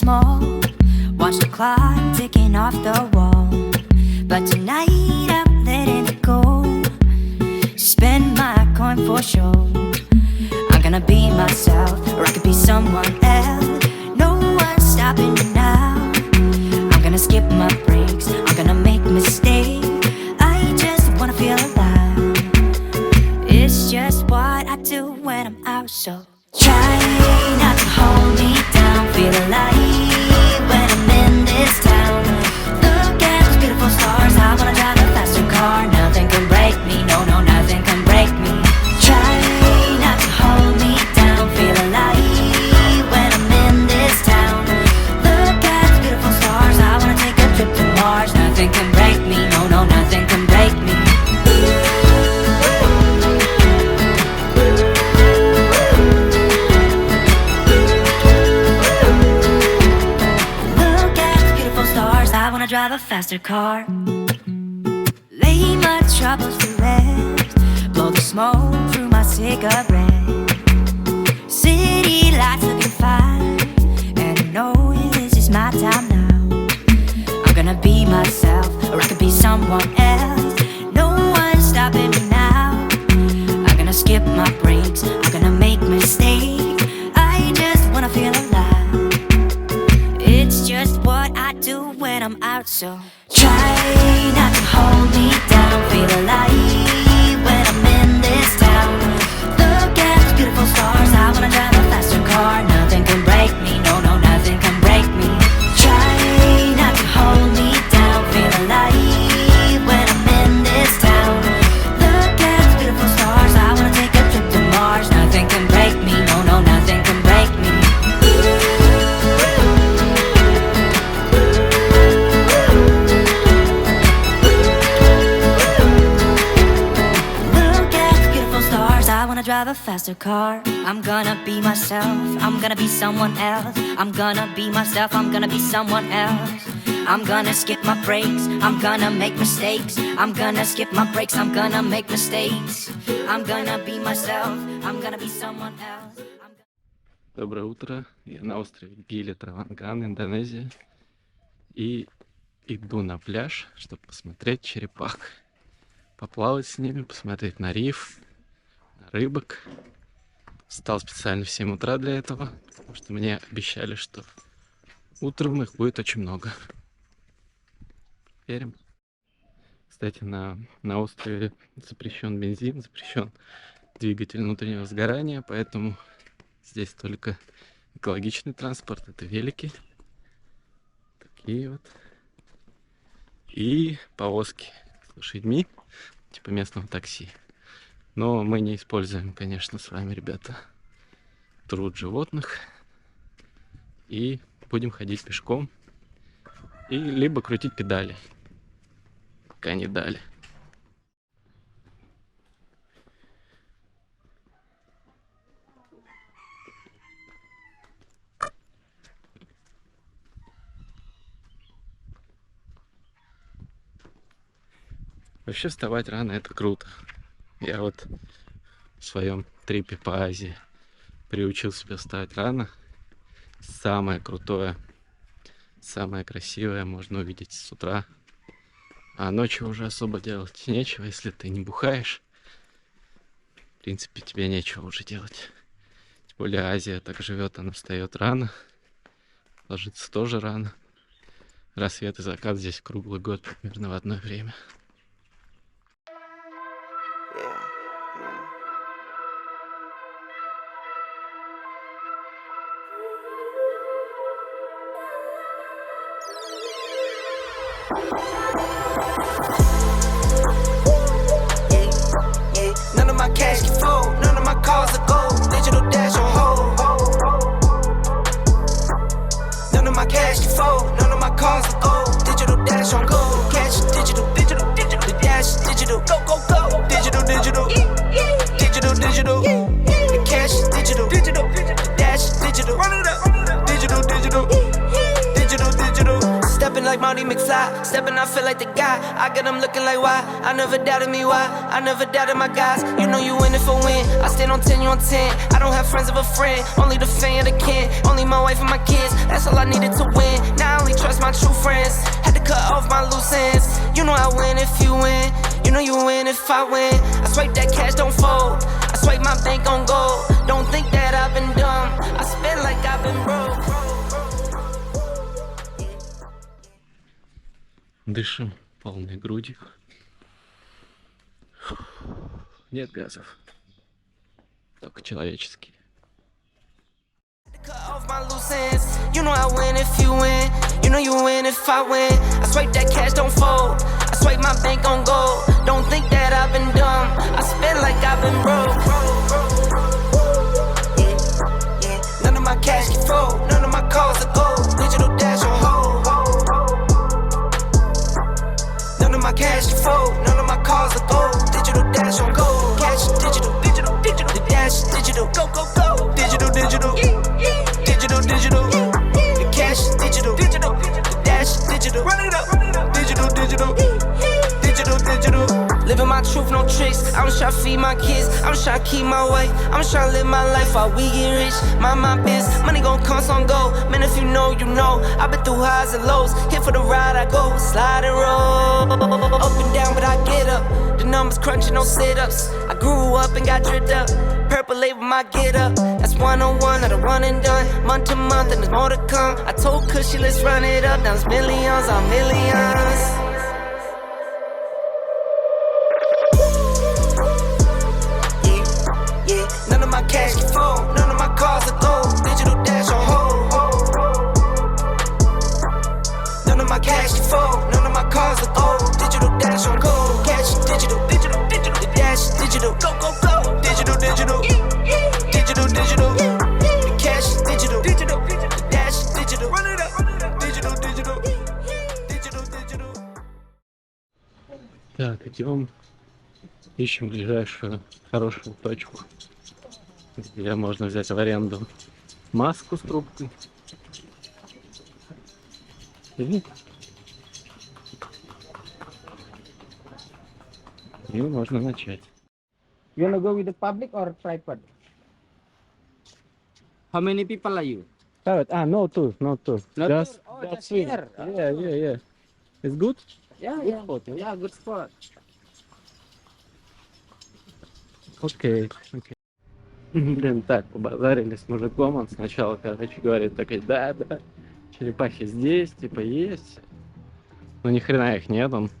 small. Watch the clock ticking off the wall. But tonight I'm letting it go. Spend my coin for sure. I'm gonna be myself, or I could be someone else. No one's stopping me now. I'm gonna skip my breaks, I'm gonna make mistakes. I just wanna feel alive. It's just what I do when I'm out, so try not to hold me down. Feel alive when I'm in this town. Look at those beautiful stars, I wanna drive a faster car. Nothing can break me, no, no, nothing can break me. Try not to hold me down. Feel alive when I'm in this town. Look at those beautiful stars, I wanna take a trip to Mars. Nothing can break me, no, no, nothing can break me. Drive a faster car. Lay my troubles to rest. Blow the smoke through my cigarette. City lights looking fine, and I know this is my time now. I'm gonna be myself, or I could be someone else. No one's stopping me now. I'm gonna skip my breaks, I'm gonna make mistakes. I just wanna feel alive. It's just what I do when I'm out, so try not to hold me down. Feel alive when I'm in this town. Look at those beautiful stars, I wanna drive a faster car. Nothing can break me, no, no, nothing can break me. Try not to hold me down. Feel alive when I'm in this town. Look at those beautiful stars, I wanna take a trip to Mars. Nothing can break me, no, no, nothing can break me. Drive a faster car. I'm gonna be myself, I'm gonna be someone else. I'm gonna be myself, I'm gonna be someone else. I'm gonna skip my breaks, I'm gonna make mistakes. I'm gonna skip my breaks, I'm gonna make mistakes. I'm gonna be myself, I'm gonna be someone else. Доброе утро, я на острове Гили, Индонезия. И иду на пляж, чтобы посмотреть черепах. Поплавать с ними, посмотреть на риф, рыбок. Встал специально в 7 утра для этого, потому что мне обещали, что утром их будет очень много. Верим. Кстати, на острове запрещен бензин, запрещен двигатель внутреннего сгорания, поэтому здесь только экологичный транспорт, это велики. Такие вот. И повозки с лошадьми, типа местного такси. Но мы не используем, конечно, с вами, ребята, труд животных. И будем ходить пешком. И либо крутить педали. Пока не дали. Вообще вставать рано — это круто. Я вот в своем трипе по Азии приучил себя вставать рано. Самое крутое, самое красивое можно увидеть с утра. А ночью уже особо делать нечего, если ты не бухаешь. В принципе, тебе нечего уже делать. Тем более Азия так живет, она встает рано. Ложится тоже рано. Рассвет и закат здесь круглый год примерно в одно время. None of my cash can fold, none of my cars are gold. Digital dash on hold. None of my cash can fold, none of my cars are gold. Digital dash on gold. Cash digital, digital, digital. The dash digital, go, go, go. Digital, digital, digital, digital. The cash digital, digital. The dash digital, run it up. Digital, digital, digital, digital. Stepping like my Marty McFly. Stepping, I feel like the guy. I got them looking like why. I never doubted me, why? I never doubted my guys. You know you in it for win. I stand on 10, you on 10. I don't have friends of a friend. Only the fan of the kin. Only my wife and my kids. That's all I needed to win. Now I only trust my true friends. Had to cut off my loose ends. You know I win if you win. You know you win if I win. I swipe that cash, don't fold. I swipe my bank on gold. Don't think that I've been dumb. I spend like I've been broke. Дышим полной грудью. Нет газов. Только человеческие. Cut off my loose ends. You know I win if you win. You know you win if I win. I swipe that cash, don't fold. I swipe my bank on gold. Don't think that I've been dumb. I spend like I've been broke. Yeah. None of my cash can fold. None of my calls are gold. Digital dash on hold. None of my cash can fold. None of my calls are gold. Digital dash on gold. Cash digital. The dash is digital. Go, go, go. Digital. Digital. The cash is digital. The dash is digital. Run it up. Digital. Living my truth, no tricks. I'm trying to feed my kids. I'm trying to keep my way. I'm trying to live my life while we get rich. Mind my biz. Money gon' come, some go. Man, if you know, you know. I've been through highs and lows. Here for the ride, I go. Slide and roll. Up and down, but I get up. The numbers crunching, no sit-ups. I grew up and got dripped up. Purple label, my get up. That's 101, not a run and done. Month to month, and there's more to come. I told Cushy, let's run it up. Now it's millions on millions. None of my cash can fold, none of my cars are gold. Digital dash on hold. None of my cash can fold, none of my cars are gold. Digital dash on gold. Cash is digital. The dash is digital. Go, go, go. Digital. The cash is digital. The dash is digital. Run it up. Digital. Так, идем. Ищем ближайшую хорошую точку, где можно взять в аренду маску с трубкой. И можно начать. You wanna go with the public or private? How many people are you? No tour. No Just tour? Oh, just swim. here. Yeah. It's good? Yeah. Yeah, good spot. Окей. Блин, так, побазарили с мужиком. Он сначала, короче, говорит, такой, да, черепахи здесь, типа, есть. Но ни хрена их нет. Он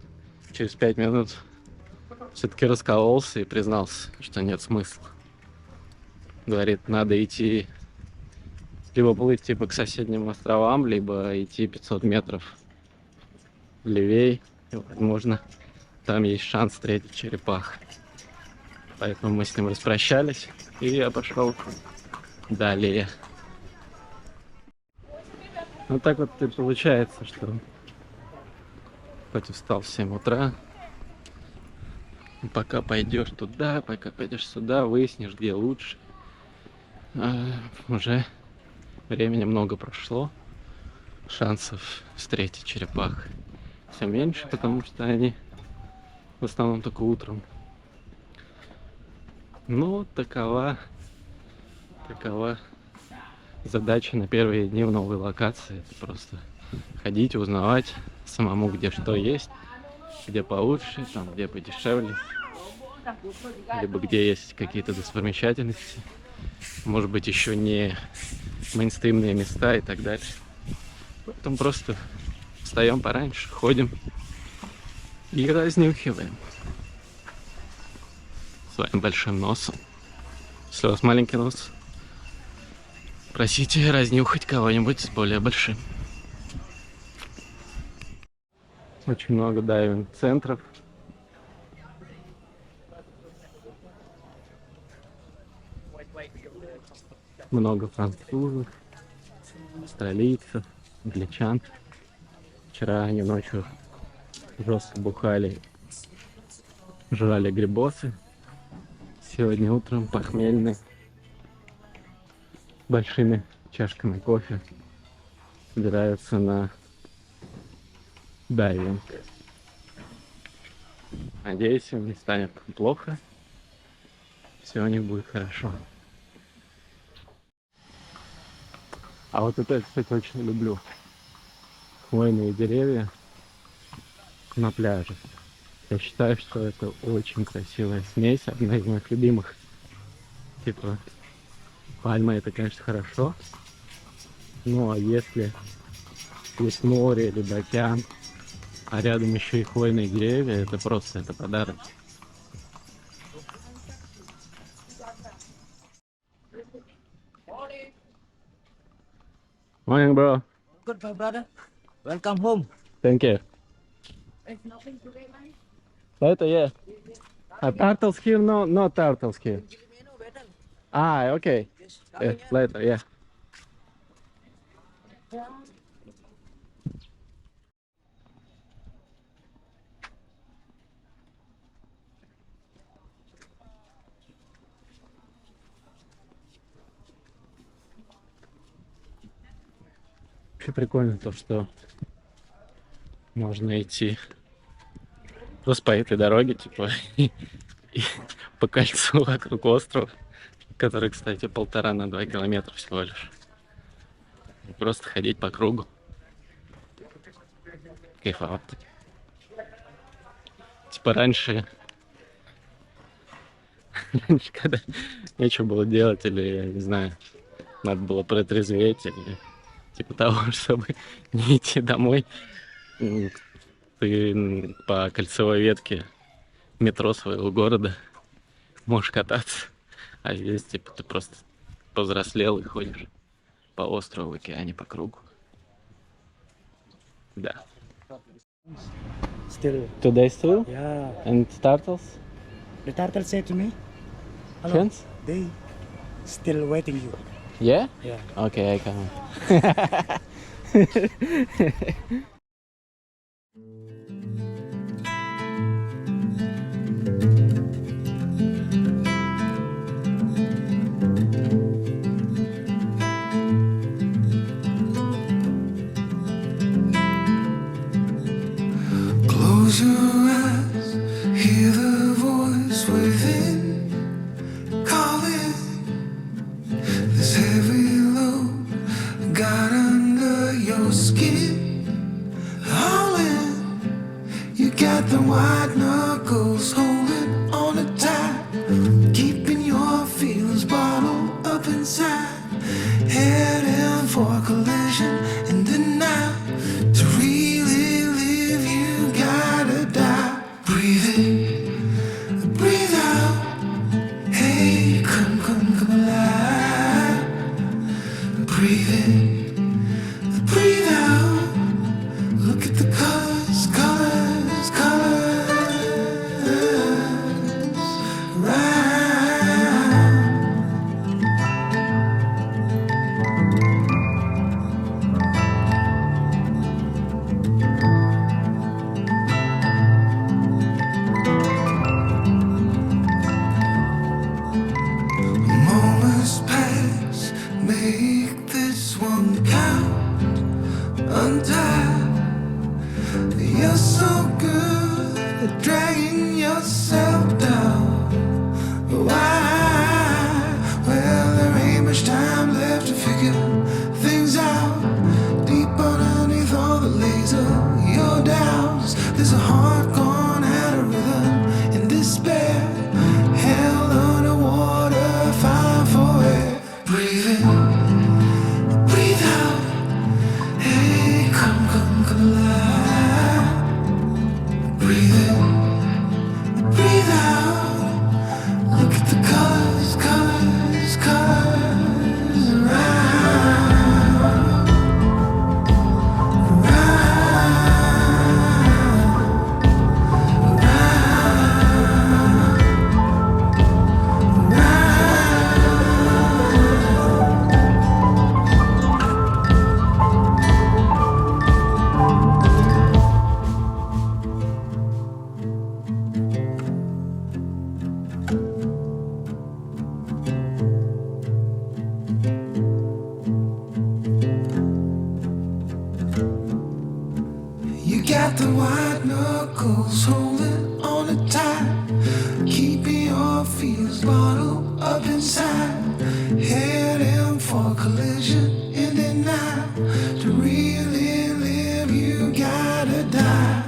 через 5 минут все-таки раскололся и признался, что нет смысла. Говорит, надо идти, либо плыть типа к соседним островам, либо идти 500 метров левей. И, возможно, там есть шанс встретить черепах. Поэтому мы с ним распрощались, и я пошел далее. Вот так вот и получается, что хоть и встал в 7 утра, пока пойдешь туда, пока пойдешь сюда, выяснишь, где лучше. Уже времени много прошло, шансов встретить черепах все меньше, потому что они в основном только утром. Ну, такова задача на первые дни в новой локации. Это просто ходить, узнавать самому, где что есть, где получше, там, где подешевле, либо где есть какие-то достопримечательности, может быть, еще не мейнстримные места и так далее. Поэтому просто встаем пораньше, ходим и разнюхиваем своим большим носом. Если у вас маленький нос, просите разнюхать кого-нибудь с более большим. Очень много дайвинг-центров. Много французов, австралийцев, англичан. Вчера они ночью жестко бухали, жрали грибосы. Сегодня утром похмельные, большими чашками кофе собираются на дайвинг. Надеюсь, им не станет плохо. Все у них будет хорошо. А вот это я, кстати, очень люблю. Хвойные деревья на пляже. Я считаю, что это очень красивая смесь, одна из моих любимых. Типа, пальма это, конечно, хорошо. Ну, а если есть море, либо океан, а рядом еще и хвойные деревья, это просто, это подарок. Morning, bro. Good, my brother. Welcome home. Thank you. Later, yeah. Turtles here? No, no turtles here. Ah, okay. Yeah, later, yeah. Вообще прикольно то, что можно идти просто по этой дороге, типа, и по кольцу вокруг острова, который, кстати, 1,5 на 2 километра всего лишь. И просто ходить по кругу. Кайфовать. Типа раньше, когда нечего было делать, или, я не знаю, надо было протрезветь, или типа того, чтобы не идти домой, ты по кольцевой ветке метро своего города можешь кататься. А здесь, типа, ты просто повзрослел и ходишь по острову, в океане, по кругу. Да. Still, Today still? yeah. And turtles? The turtle said to me, "Hello, Chance? they still waiting you." Yeah? Yeah. Okay, I come. Close your eyes, hear the voice within calling. This heavy load got under your skin, howling. You got the white knuckles holding on it tight, keeping your feelings bottled up inside, heading for a collision in the night. To really live, you gotta die. Breathe in, breathe out. closed bottle up inside, heading for collision in the night. To really live, you gotta die.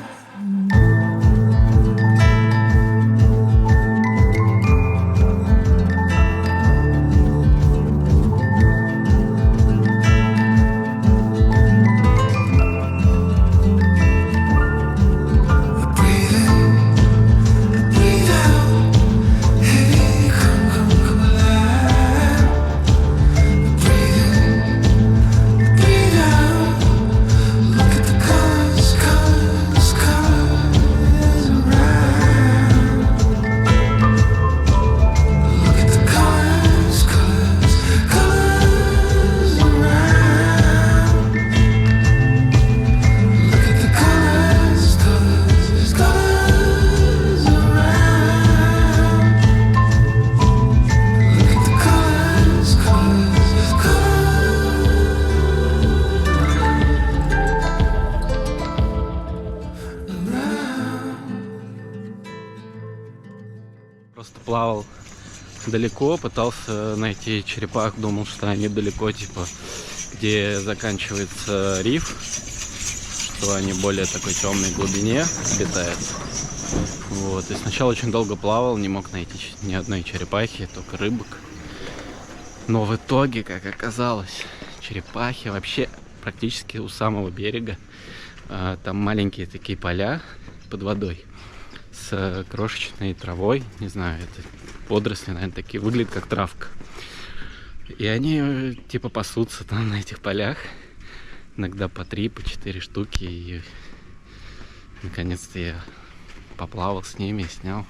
Просто плавал далеко, пытался найти черепах, думал, что они далеко, типа, где заканчивается риф, что они более такой темной глубине обитают. Вот, и сначала очень долго плавал, не мог найти ни одной черепахи, только рыбок. Но в итоге, как оказалось, черепахи вообще практически у самого берега. Там маленькие такие поля под водой с крошечной травой, не знаю, это водоросли, наверное, такие, выглядят как травка. И они типа пасутся там на этих полях, иногда по 3, по 4 штуки, и наконец-то я поплавал с ними и снял.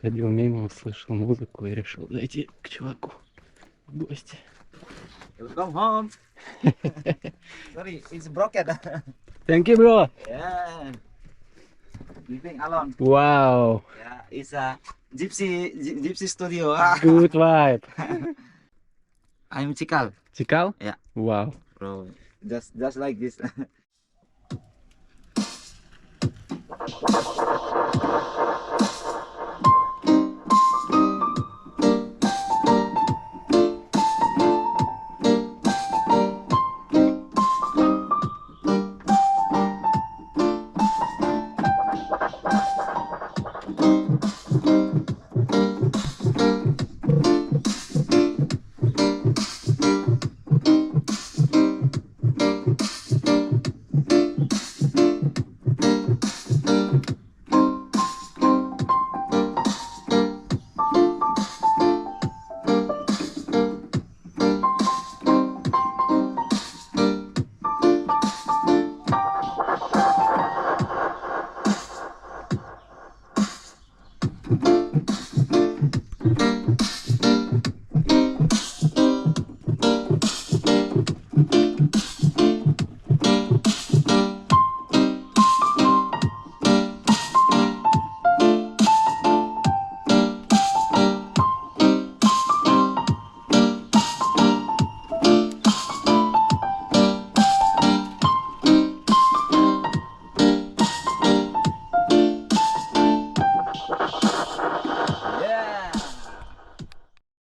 Ходил мимо, услышал музыку и решил зайти к чуваку в гости. Welcome home. Sorry, it's broken. Thank you, bro. Yeah. Living alone. Wow. Yeah, it's a gypsy studio. Good vibe. I'm Cikal. Cikal? Yeah. Wow. Bro, just like this.